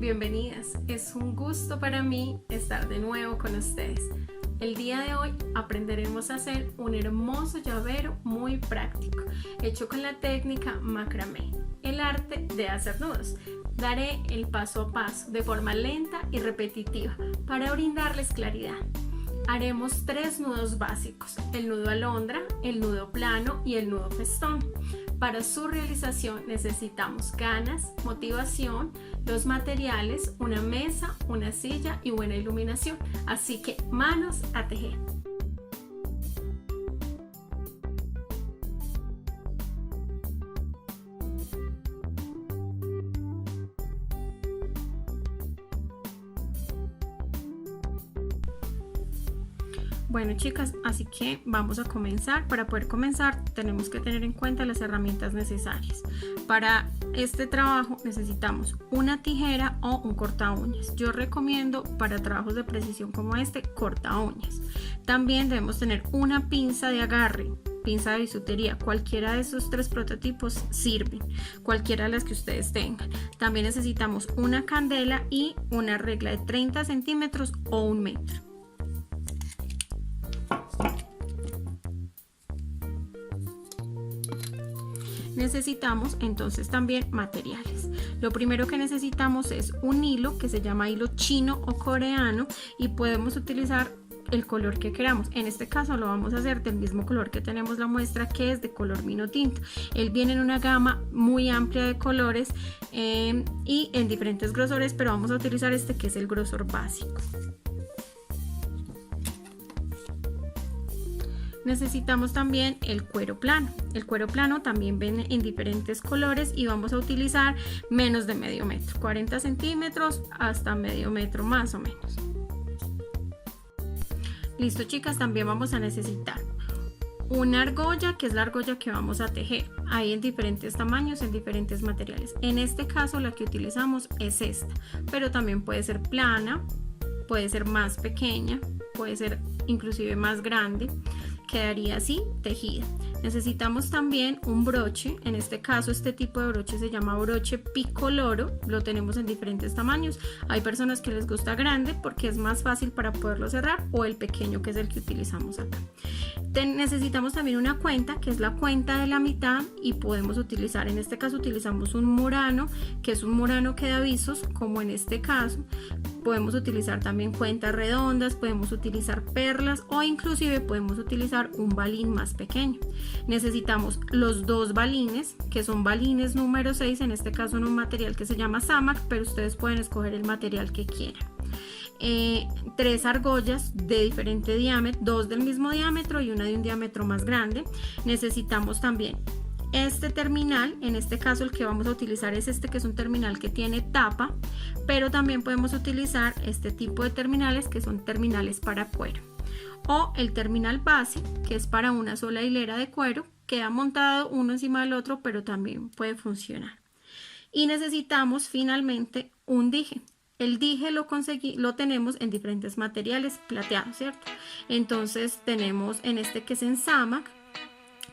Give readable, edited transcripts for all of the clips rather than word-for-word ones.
bienvenidas. Es un gusto para mí estar de nuevo con ustedes. El día de hoy aprenderemos a hacer un hermoso llavero muy práctico, hecho con la técnica macramé, el arte de hacer nudos. Daré el paso a paso de forma lenta y repetitiva para brindarles claridad. Haremos 3 nudos básicos: el nudo alondra, el nudo plano y el nudo festón. Para su realización necesitamos ganas, motivación, los materiales, una mesa, una silla y buena iluminación. Así que manos a tejer. Bueno chicas, así que vamos a comenzar. Para poder comenzar tenemos que tener en cuenta las herramientas necesarias. Para este trabajo necesitamos una tijera o un corta uñas. Yo recomiendo para trabajos de precisión como este, corta uñas. También debemos tener una pinza de agarre, pinza de bisutería. Cualquiera de esos 3 prototipos sirven, cualquiera de las que ustedes tengan. También necesitamos una candela y una regla de 30 centímetros o 1 metro. Necesitamos entonces también materiales. Lo primero que necesitamos es un hilo que se llama hilo chino o coreano y podemos utilizar el color que queramos. En este caso lo vamos a hacer del mismo color que tenemos la muestra, que es de color vino tinto. Él viene en una gama muy amplia de colores y en diferentes grosores, pero vamos a utilizar este que es el grosor básico. Necesitamos también el cuero plano. El cuero plano también viene en diferentes colores y vamos a utilizar menos de medio metro, 40 centímetros hasta medio metro más o menos. Listo chicas, también vamos a necesitar una argolla, que es la argolla que vamos a tejer. Hay en diferentes tamaños, en diferentes materiales. En este caso la que utilizamos es esta, pero también puede ser plana, puede ser más pequeña, puede ser inclusive más grande. Quedaría así tejida. Necesitamos también un broche. En este caso este tipo de broche se llama broche picoloro. Lo tenemos en diferentes tamaños. Hay personas que les gusta grande porque es más fácil para poderlo cerrar, o el pequeño, que es el que utilizamos acá. Necesitamos también una cuenta, que es la cuenta de la mitad, y podemos utilizar, en este caso utilizamos un murano, que es un murano que da visos, como en este caso. Podemos utilizar también cuentas redondas, podemos utilizar perlas o inclusive podemos utilizar un balín más pequeño. Necesitamos los 2 balines, que son balines número 6, en este caso en un material que se llama Samac, pero ustedes pueden escoger el material que quieran. 3 argollas de diferente diámetro, 2 del mismo diámetro y una de un diámetro más grande. Necesitamos también este terminal. En este caso el que vamos a utilizar es este, que es un terminal que tiene tapa, pero también podemos utilizar este tipo de terminales, que son terminales para cuero, o el terminal base, que es para una sola hilera de cuero, queda montado uno encima del otro, pero también puede funcionar. Y necesitamos finalmente un dije. El dije lo tenemos en diferentes materiales plateados, ¿cierto? Entonces tenemos en este, que es en Samac.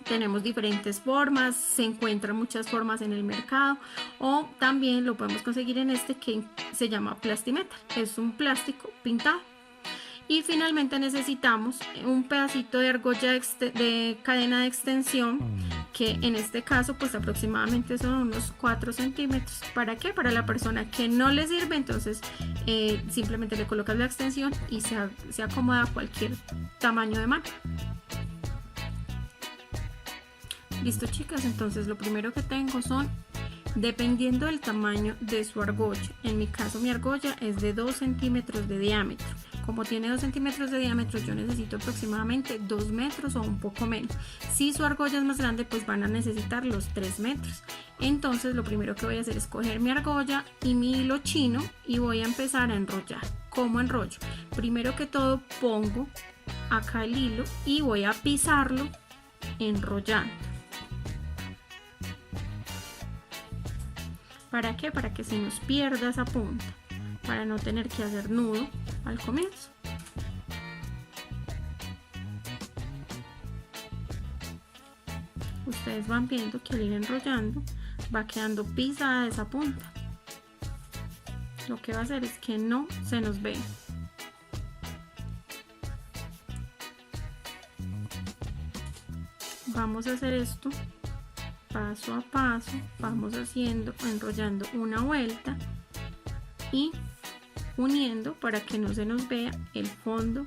Tenemos diferentes formas, se encuentran muchas formas en el mercado, o también lo podemos conseguir en este, que se llama Plastimetal, es un plástico pintado. Y finalmente necesitamos un pedacito de argolla de cadena de extensión, que en este caso pues aproximadamente son unos 4 centímetros. ¿Para qué? Para la persona que no le sirve, entonces simplemente le colocas la extensión y se acomoda a cualquier tamaño de mano. Listo chicas, entonces lo primero que tengo son, dependiendo del tamaño de su argolla, en mi caso mi argolla es de 2 centímetros de diámetro. Como tiene 2 centímetros de diámetro, yo necesito aproximadamente 2 metros o un poco menos. Si su argolla es más grande, pues van a necesitar los 3 metros. Entonces lo primero que voy a hacer es coger mi argolla y mi hilo chino y voy a empezar a enrollar. ¿Cómo enrollo? Primero que todo pongo acá el hilo y voy a pisarlo enrollando. ¿Para qué? Para que se nos pierda esa punta, para no tener que hacer nudo al comienzo. Ustedes van viendo que al ir enrollando va quedando pisada esa punta. lo que va a hacer es que no se nos vea. Vamos a hacer esto paso a paso, vamos haciendo, enrollando una vuelta y uniendo para que no se nos vea el fondo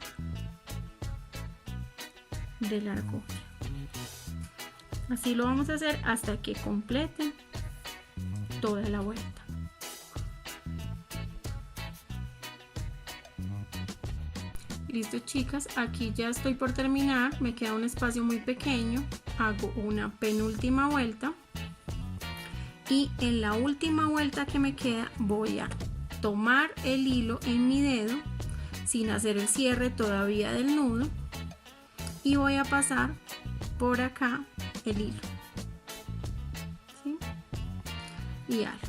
de la argolla. Así lo vamos a hacer hasta que completen toda la vuelta. Listo, chicas, aquí ya estoy por terminar, me queda un espacio muy pequeño, hago una penúltima vuelta y en la última vuelta que me queda voy a tomar el hilo en mi dedo sin hacer el cierre todavía del nudo y voy a pasar por acá el hilo, ¿sí? Y halo,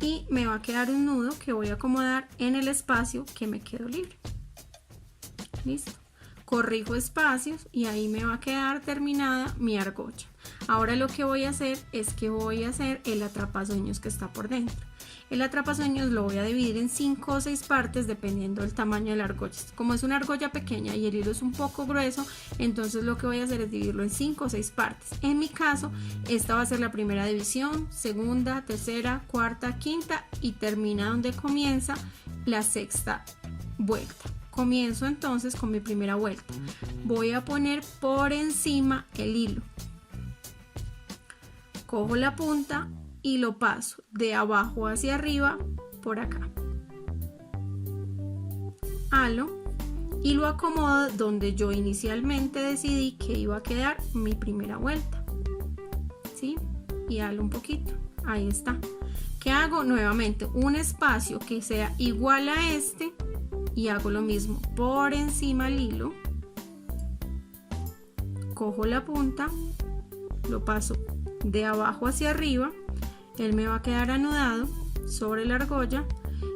y me va a quedar un nudo que voy a acomodar en el espacio que me quedó libre. Listo, corrijo espacios y ahí me va a quedar terminada mi argolla. Ahora lo que voy a hacer es que voy a hacer el atrapasueños que está por dentro. El atrapasueños lo voy a dividir en 5 o 6 partes dependiendo del tamaño de la argolla. Como es una argolla pequeña y el hilo es un poco grueso, entonces lo que voy a hacer es dividirlo en 5 o 6 partes. En mi caso, esta va a ser la primera división, segunda, tercera, cuarta, quinta y termina donde comienza la sexta vuelta. Comienzo entonces con mi primera vuelta. Voy a poner por encima el hilo. Cojo la punta y lo paso de abajo hacia arriba por acá. Halo y lo acomodo donde yo inicialmente decidí que iba a quedar mi primera vuelta. ¿Sí? Y halo un poquito. Ahí está. ¿Qué hago? Nuevamente un espacio que sea igual a este. Y hago lo mismo por encima del hilo, cojo la punta, lo paso de abajo hacia arriba, él me va a quedar anudado sobre la argolla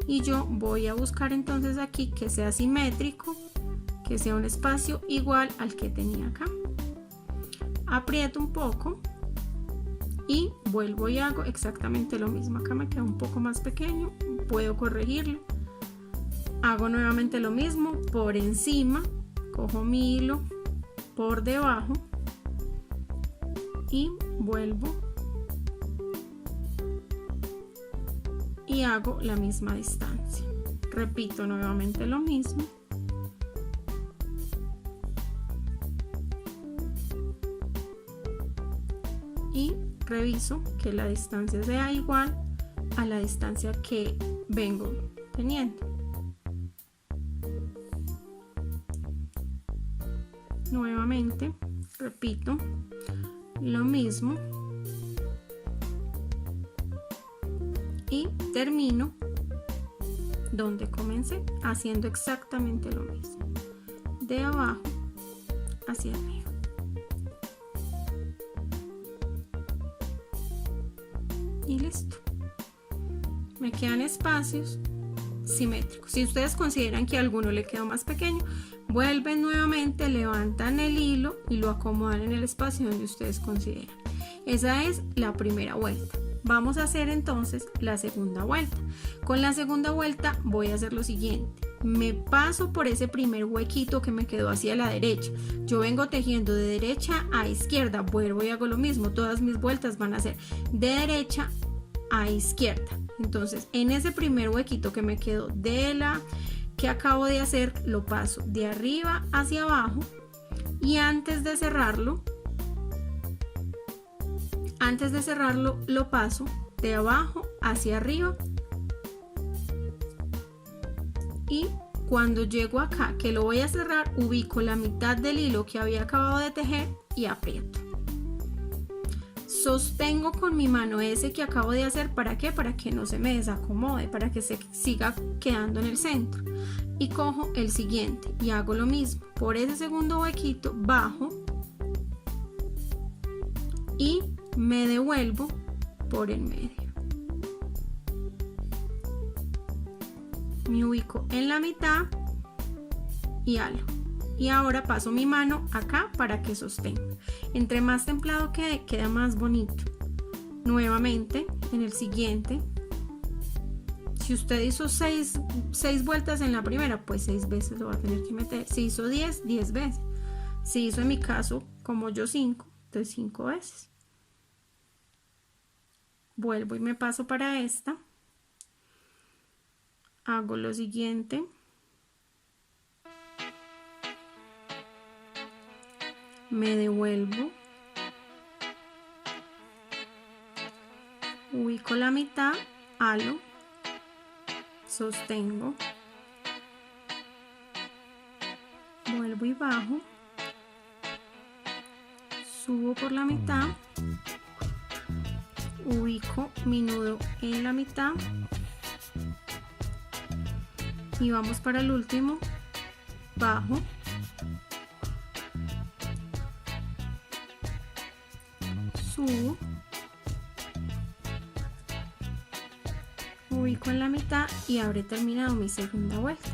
y yo voy a buscar entonces aquí que sea simétrico, que sea un espacio igual al que tenía acá. Aprieto un poco y vuelvo y hago exactamente lo mismo. Acá me queda un poco más pequeño, puedo corregirlo. Hago nuevamente lo mismo por encima, cojo mi hilo por debajo y vuelvo y hago la misma distancia. Repito nuevamente lo mismo. Y reviso que la distancia sea igual a la distancia que vengo teniendo. Nuevamente repito lo mismo y termino donde comencé, haciendo exactamente lo mismo, de abajo hacia arriba. Y listo. Me quedan espacios simétricos. Si ustedes consideran que a alguno le quedó más pequeño, vuelven nuevamente, levantan el hilo y lo acomodan en el espacio donde ustedes consideran. Esa es la primera vuelta. Vamos a hacer entonces la segunda vuelta. Con la segunda vuelta voy a hacer lo siguiente. Me paso por ese primer huequito que me quedó hacia la derecha. Yo vengo tejiendo de derecha a izquierda. Vuelvo y hago lo mismo. Todas mis vueltas van a ser de derecha a izquierda. Entonces, en ese primer huequito que me quedó de la que acabo de hacer, lo paso de arriba hacia abajo y antes de cerrarlo lo paso de abajo hacia arriba y cuando llego acá que lo voy a cerrar, ubico la mitad del hilo que había acabado de tejer y aprieto. Sostengo con mi mano ese que acabo de hacer, ¿para qué? Para que no se me desacomode, para que se siga quedando en el centro. Y cojo el siguiente y hago lo mismo. Por ese segundo huequito bajo y me devuelvo por el medio. Me ubico en la mitad y halo. Y ahora paso mi mano acá para que sostenga. Entre más templado quede, queda más bonito. Nuevamente en el siguiente Si usted hizo 6 vueltas en la primera, pues 6 veces lo va a tener que meter. Si hizo 10, 10 veces. Si hizo en mi caso, como yo 5, entonces 5 veces. Vuelvo y me paso para esta. Hago lo siguiente. Me devuelvo. Ubico la mitad, halo, sostengo, vuelvo y bajo, subo por la mitad, ubico mi nudo en la mitad y vamos para el último, bajo, subo, ubico en la mitad y habré terminado mi segunda vuelta.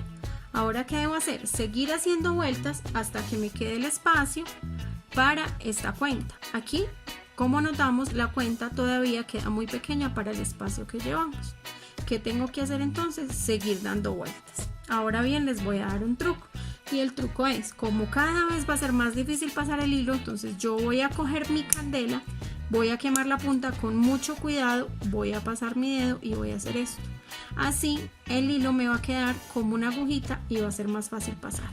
Ahora, ¿qué debo hacer? Seguir haciendo vueltas hasta que me quede el espacio para esta cuenta. Aquí, como notamos, la cuenta todavía queda muy pequeña para el espacio que llevamos. ¿Qué tengo que hacer entonces? Seguir dando vueltas. Ahora bien, les voy a dar un truco. Y el truco es, como cada vez va a ser más difícil pasar el hilo, entonces yo voy a coger mi candela, voy a quemar la punta con mucho cuidado, voy a pasar mi dedo y voy a hacer esto. Así el hilo me va a quedar como una agujita y va a ser más fácil pasar.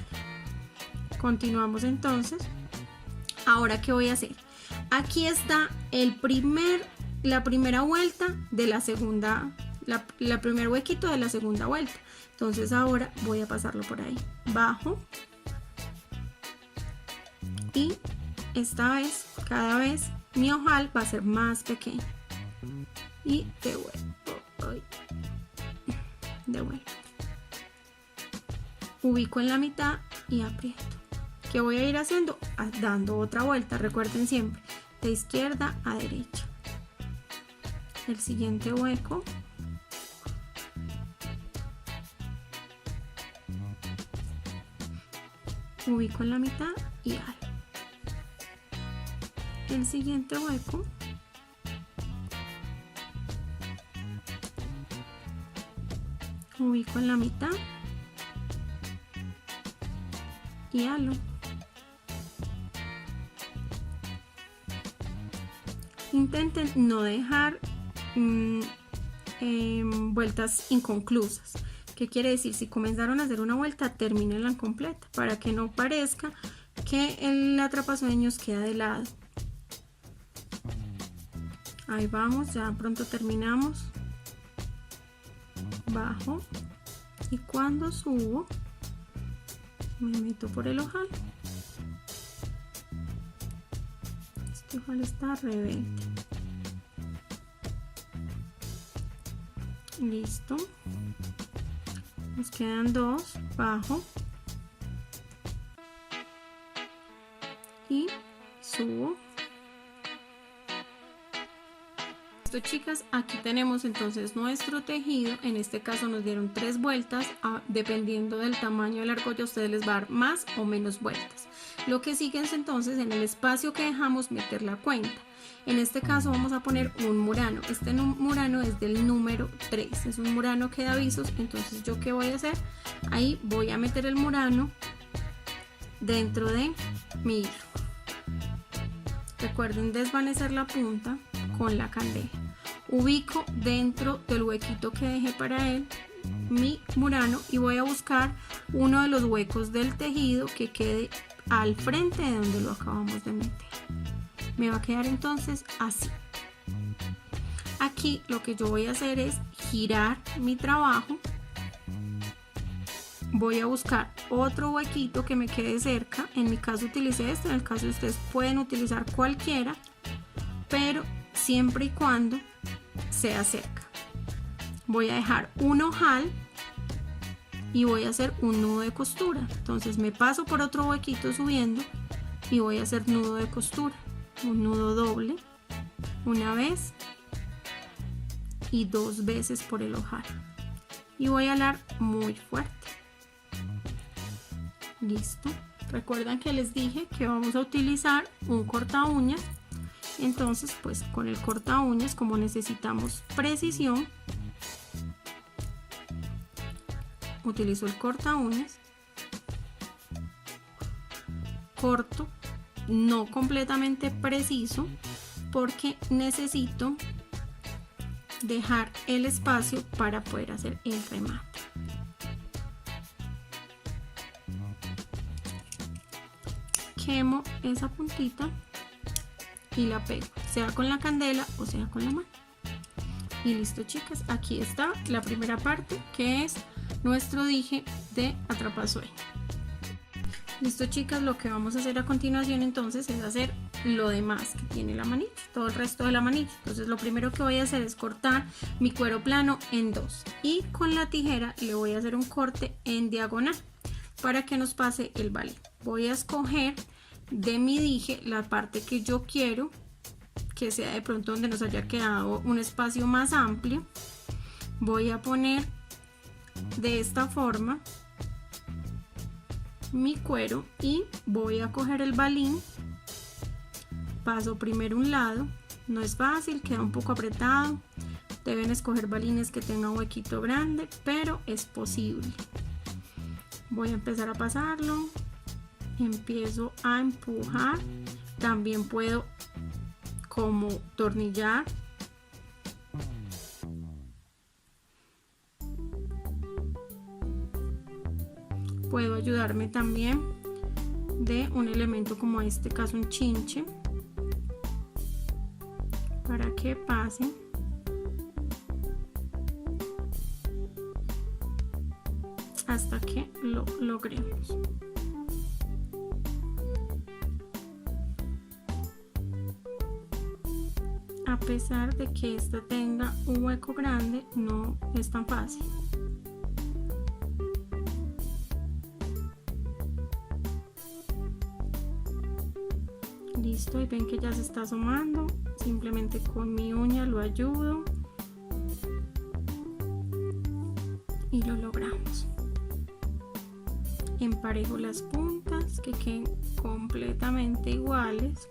Continuamos entonces. Ahora, ¿qué voy a hacer? Aquí está la primera vuelta de la segunda, la primer huequito de la segunda vuelta. Entonces ahora voy a pasarlo por ahí. Bajo. Y esta vez, cada vez, mi ojal va a ser más pequeño. Y devuelvo. Devuelvo. Ubico en la mitad y aprieto. ¿Qué voy a ir haciendo? Dando otra vuelta. Recuerden siempre, de izquierda a derecha. El siguiente hueco. Ubico en la mitad y halo. El siguiente hueco. Ubico en la mitad y halo. Intenten no dejar vueltas inconclusas. ¿Qué quiere decir? Si comenzaron a hacer una vuelta, termínenla completa para que no parezca que el atrapasueños queda de lado. Ahí vamos, ya pronto terminamos. Bajo y cuando subo me meto por el ojal. Este ojal está rebelde. Listo. Nos quedan dos. Bajo y subo. Listo, chicas, aquí tenemos entonces nuestro tejido. En este caso nos dieron 3 vueltas. Dependiendo del tamaño de la argolla, ustedes les va a dar más o menos vueltas. Lo que sigue es entonces en el espacio que dejamos meter la cuenta. En este caso vamos a poner un murano. Este murano es del número 3, es un murano que da avisos. Entonces, ¿yo qué voy a hacer? Ahí voy a meter el murano dentro de mi hilo. Recuerden desvanecer la punta con la candela. Ubico dentro del huequito que dejé para él mi murano y voy a buscar uno de los huecos del tejido que quede al frente de donde lo acabamos de meter. Me va a quedar entonces así. Aquí lo que yo voy a hacer es girar mi trabajo. Voy a buscar otro huequito que me quede cerca. En mi caso utilicé este, en el caso de ustedes pueden utilizar cualquiera, pero siempre y cuando sea cerca. Voy a dejar un ojal y voy a hacer un nudo de costura. Entonces me paso por otro huequito subiendo y voy a hacer nudo de costura. Un nudo doble, una vez y 2 veces por el ojal. Y voy a alar muy fuerte. Listo. Recuerdan que les dije que vamos a utilizar un corta uñas. Entonces, pues con el corta uñas, como necesitamos precisión, utilizo el corta uñas, corto, no completamente preciso, porque necesito dejar el espacio para poder hacer el remate. Quemo esa puntita y la pego, sea con la candela o sea con la mano. Y listo, chicas, aquí está la primera parte, que es nuestro dije de atrapasueño. Listo, chicas, lo que vamos a hacer a continuación entonces es hacer lo demás que tiene la manilla, todo el resto de la manilla. Entonces lo primero que voy a hacer es cortar mi cuero plano en dos, y con la tijera le voy a hacer un corte en diagonal para que nos pase el balín. Voy a escoger de mi dije la parte que yo quiero que sea de pronto donde nos haya quedado un espacio más amplio. Voy a poner de esta forma mi cuero y voy a coger el balín, paso primero un lado, no es fácil, queda un poco apretado, deben escoger balines que tengan un huequito grande, pero es posible. Voy a empezar a pasarlo, empiezo a empujar, también puedo como tornillar, puedo ayudarme también de un elemento como en este caso un chinche para que pase. Hasta que lo logremos. A pesar de que esta tenga un hueco grande, no es tan fácil. Listo, y ven que ya se está asomando, simplemente con mi uña lo ayudo y lo logramos. Emparejo las puntas que queden completamente iguales,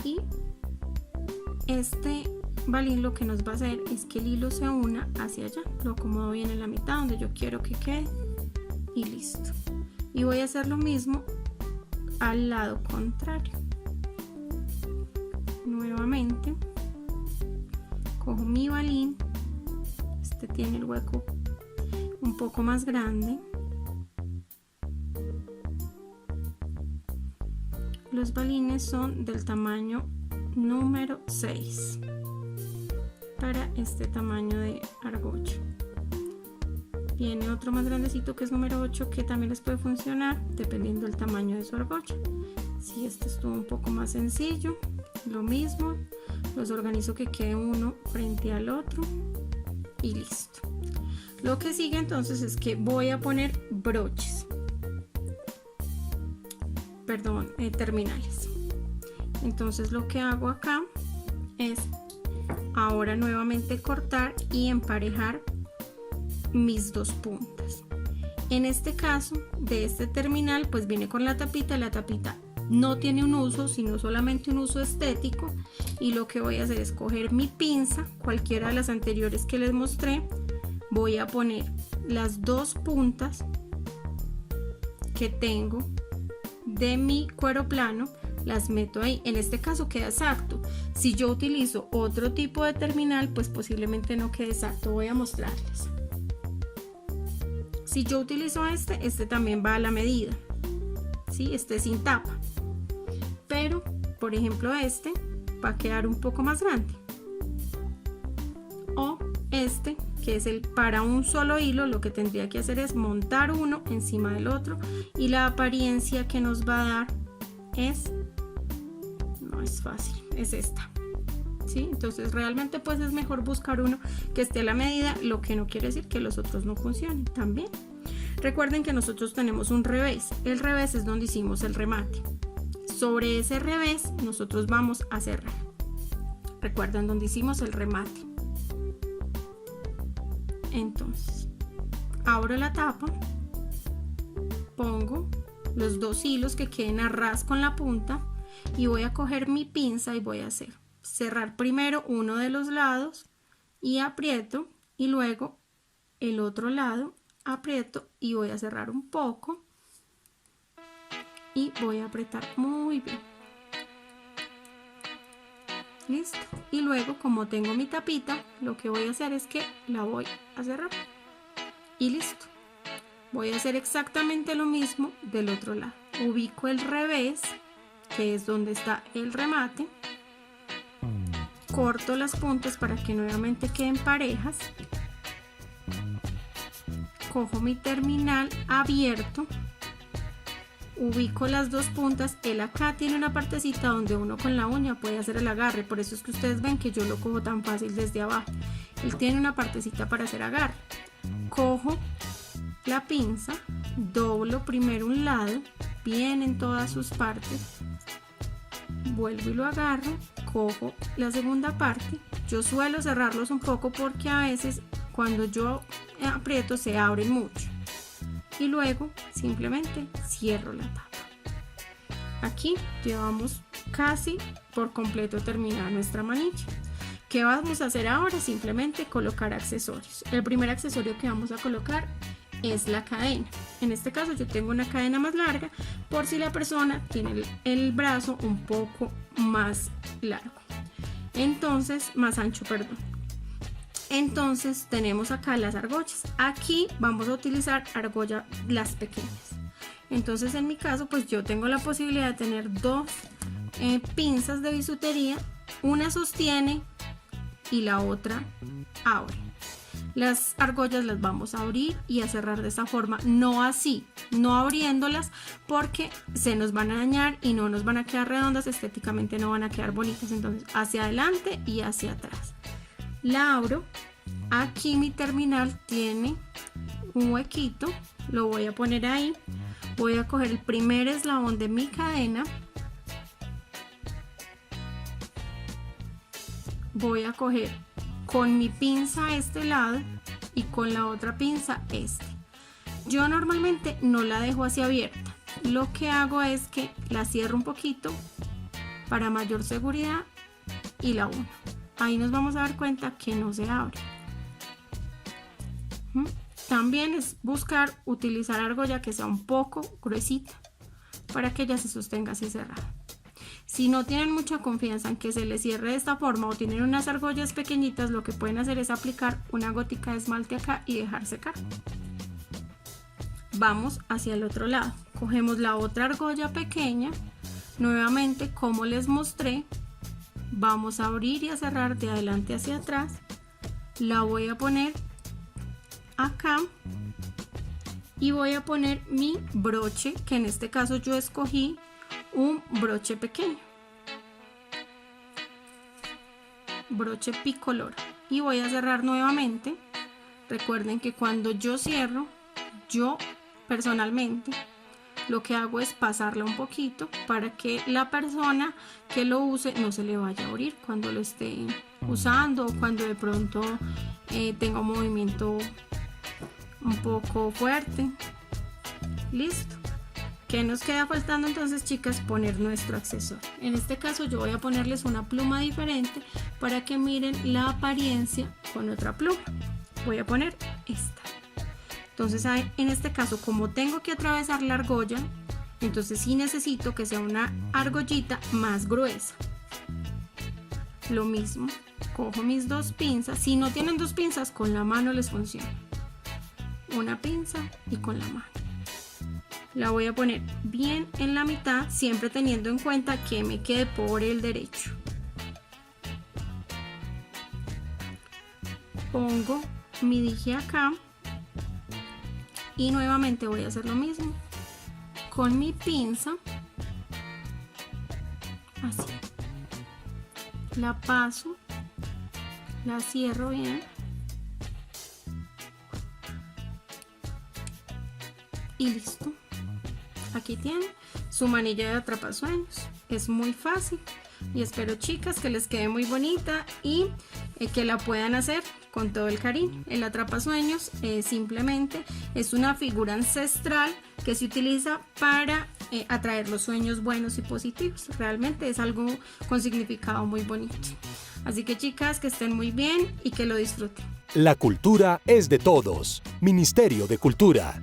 y este balín lo que nos va a hacer es que el hilo se una hacia allá, lo acomodo bien en la mitad donde yo quiero que quede y listo. Y voy a hacer lo mismo al lado contrario. Nuevamente cojo mi balín, este tiene el hueco un poco más grande, los balines son del tamaño número 6 para este tamaño de argolla. Viene otro más grandecito que es número 8, que también les puede funcionar dependiendo del tamaño de su argolla. Si este estuvo un poco más sencillo, lo mismo, los organizo que quede uno frente al otro y listo. Lo que sigue entonces es que voy a poner broches, terminales. Entonces lo que hago acá es ahora nuevamente cortar y emparejar mis dos puntas. En este caso de este terminal pues viene con la tapita no tiene un uso sino solamente un uso estético, y lo que voy a hacer es coger mi pinza, cualquiera de las anteriores que les mostré, voy a poner las dos puntas que tengo de mi cuero plano, las meto ahí. En este caso queda exacto. Si yo utilizo otro tipo de terminal pues posiblemente no quede exacto. Voy a mostrarles. Si yo utilizo este también va a la medida, ¿sí? Este sin tapa, pero por ejemplo este va a quedar un poco más grande, o este que es el para un solo hilo, lo que tendría que hacer es montar uno encima del otro, y la apariencia que nos va a dar no es fácil, es esta, ¿sí? Entonces realmente pues es mejor buscar uno que esté a la medida, lo que no quiere decir que los otros no funcionen también. Recuerden que nosotros tenemos un revés, el revés es donde hicimos el remate, sobre ese revés nosotros vamos a cerrar. Recuerden donde hicimos el remate. Entonces abro la tapa, pongo los dos hilos que queden a ras con la punta y voy a coger mi pinza y voy a hacer cerrar primero uno de los lados y aprieto, y luego el otro lado aprieto y voy a cerrar un poco y voy a apretar muy bien. Listo. Y luego, como tengo mi tapita, lo que voy a hacer es que la voy a cerrar y listo. Voy a hacer exactamente lo mismo del otro lado. Ubico el revés, que es donde está el remate, corto las puntas para que nuevamente queden parejas, cojo mi terminal abierto, ubico las dos puntas. Él acá tiene una partecita donde uno con la uña puede hacer el agarre, por eso es que ustedes ven que yo lo cojo tan fácil desde abajo. Él tiene una partecita para hacer agarre. Cojo la pinza, doblo primero un lado, bien en todas sus partes, vuelvo y lo agarro, cojo la segunda parte. Yo suelo cerrarlos un poco porque a veces cuando yo aprieto se abren mucho y luego simplemente cierro la tapa. Aquí llevamos casi por completo terminada nuestra manilla. ¿Qué vamos a hacer ahora? Simplemente colocar accesorios. El primer accesorio que vamos a colocar es la cadena. En este caso yo tengo una cadena más larga por si la persona tiene el brazo un poco más largo, entonces más ancho, perdón. Entonces tenemos acá las argollas. Aquí vamos a utilizar argolla las pequeñas. Entonces en mi caso pues yo tengo la posibilidad de tener dos pinzas de bisutería, una sostiene y la otra abre. Las argollas las vamos a abrir y a cerrar de esta forma, no así, no abriéndolas porque se nos van a dañar y no nos van a quedar redondas, estéticamente no van a quedar bonitas. Entonces hacia adelante y hacia atrás. La abro, aquí mi terminal tiene un huequito, lo voy a poner ahí, voy a coger el primer eslabón de mi cadena, voy a coger con mi pinza este lado y con la otra pinza este. Yo normalmente no la dejo así abierta, lo que hago es que la cierro un poquito para mayor seguridad y la uno. Ahí nos vamos a dar cuenta que no se abre. También es buscar utilizar argolla que sea un poco gruesita para que ella se sostenga así cerrada. Si no tienen mucha confianza en que se les cierre de esta forma o tienen unas argollas pequeñitas, lo que pueden hacer es aplicar una gótica de esmalte acá y dejar secar. Vamos hacia el otro lado, cogemos la otra argolla pequeña, nuevamente como les mostré, vamos a abrir y a cerrar de adelante hacia atrás, la voy a poner acá y voy a poner mi broche, que en este caso yo escogí un broche pequeño, broche picolor, y voy a cerrar nuevamente. Recuerden que cuando yo cierro, yo personalmente lo que hago es pasarla un poquito para que la persona que lo use no se le vaya a abrir cuando lo esté usando o cuando de pronto tenga un movimiento un poco fuerte. Listo. ¿Qué nos queda faltando entonces, chicas? Poner nuestro accesorio. En este caso yo voy a ponerles una pluma diferente para que miren la apariencia con otra pluma. Voy a poner esta. Entonces en este caso, como tengo que atravesar la argolla, entonces sí necesito que sea una argollita más gruesa. Lo mismo, cojo mis dos pinzas. Si no tienen dos pinzas, con la mano les funciona. Una pinza y con la mano. La voy a poner bien en la mitad, siempre teniendo en cuenta que me quede por el derecho. Pongo mi dije acá y nuevamente voy a hacer lo mismo con mi pinza, así. La paso, la cierro bien y listo. Aquí tienen su manilla de atrapasueños. Es muy fácil y espero, chicas, que les quede muy bonita y que la puedan hacer con todo el cariño. El atrapasueños simplemente es una figura ancestral que se utiliza para atraer los sueños buenos y positivos. Realmente es algo con significado muy bonito. Así que, chicas, que estén muy bien y que lo disfruten. La cultura es de todos. Ministerio de Cultura.